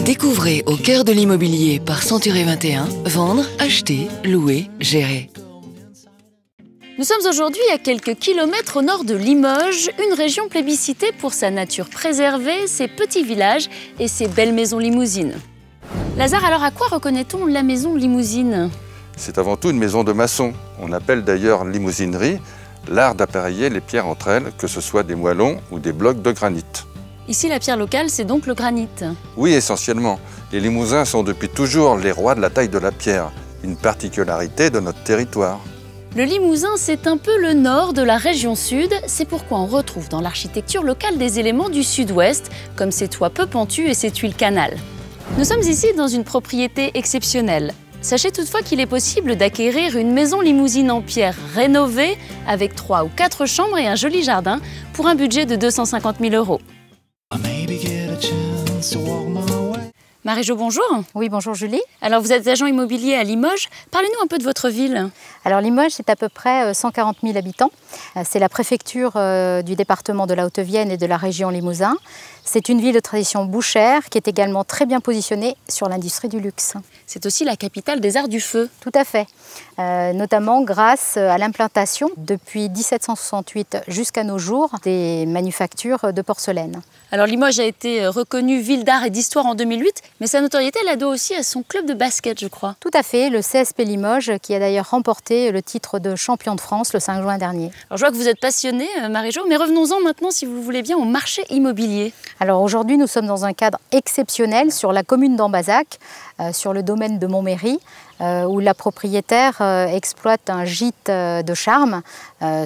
Découvrez Au cœur de l'immobilier par Century 21, vendre, acheter, louer, gérer. Nous sommes aujourd'hui à quelques kilomètres au nord de Limoges, une région plébiscitée pour sa nature préservée, ses petits villages et ses belles maisons limousines. Lazare, alors à quoi reconnaît-on la maison limousine? C'est avant tout une maison de maçon. On appelle d'ailleurs limousinerie l'art d'appareiller les pierres entre elles, que ce soit des moellons ou des blocs de granit. Ici, la pierre locale, c'est donc le granit. Oui, essentiellement. Les Limousins sont depuis toujours les rois de la taille de la pierre, une particularité de notre territoire. Le Limousin, c'est un peu le nord de la région sud. C'est pourquoi on retrouve dans l'architecture locale des éléments du sud-ouest, comme ces toits peu pentus et ces tuiles canal. Nous sommes ici dans une propriété exceptionnelle. Sachez toutefois qu'il est possible d'acquérir une maison limousine en pierre rénovée avec 3 ou 4 chambres et un joli jardin pour un budget de 250 000 €. Marie-Jo, bonjour. Oui, bonjour Julie. Alors vous êtes agent immobilier à Limoges. Parlez-nous un peu de votre ville. Alors Limoges, c'est à peu près 140 000 habitants. C'est la préfecture du département de la Haute-Vienne et de la région Limousin. C'est une ville de tradition bouchère qui est également très bien positionnée sur l'industrie du luxe. C'est aussi la capitale des arts du feu. Tout à fait, notamment grâce à l'implantation depuis 1768 jusqu'à nos jours des manufactures de porcelaine. Alors Limoges a été reconnue ville d'art et d'histoire en 2008, mais sa notoriété elle la doit aussi à son club de basket, je crois. Tout à fait, le CSP Limoges qui a d'ailleurs remporté le titre de champion de France le 5 juin dernier. Alors je vois que vous êtes passionnée, Marie-Jo, mais revenons-en maintenant, si vous le voulez bien, au marché immobilier. Alors aujourd'hui, nous sommes dans un cadre exceptionnel sur la commune d'Ambazac, sur le domaine de Montméry, où la propriétaire exploite un gîte de charme.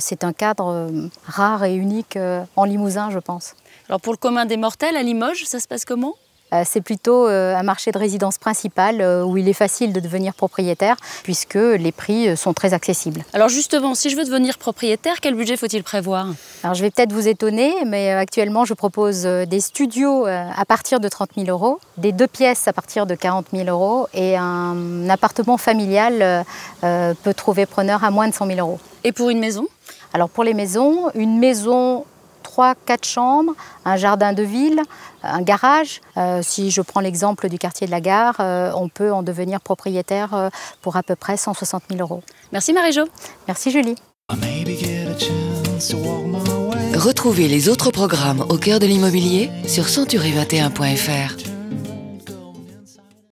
C'est un cadre rare et unique en Limousin, je pense. Alors pour le commun des mortels, à Limoges, ça se passe comment ? C'est plutôt un marché de résidence principale où il est facile de devenir propriétaire puisque les prix sont très accessibles. Alors justement, si je veux devenir propriétaire, quel budget faut-il prévoir ? Alors je vais peut-être vous étonner, mais actuellement je propose des studios à partir de 30 000 €, des 2 pièces à partir de 40 000 € et un appartement familial peut trouver preneur à moins de 100 000 €. Et pour une maison ? Alors pour les maisons, une maison 3-4 chambres, un jardin de ville, un garage. Si je prends l'exemple du quartier de la Gare, on peut en devenir propriétaire pour à peu près 160 000 €. Merci Marie-Jo. Merci Julie. Retrouvez les autres programmes Au cœur de l'immobilier sur century21.fr.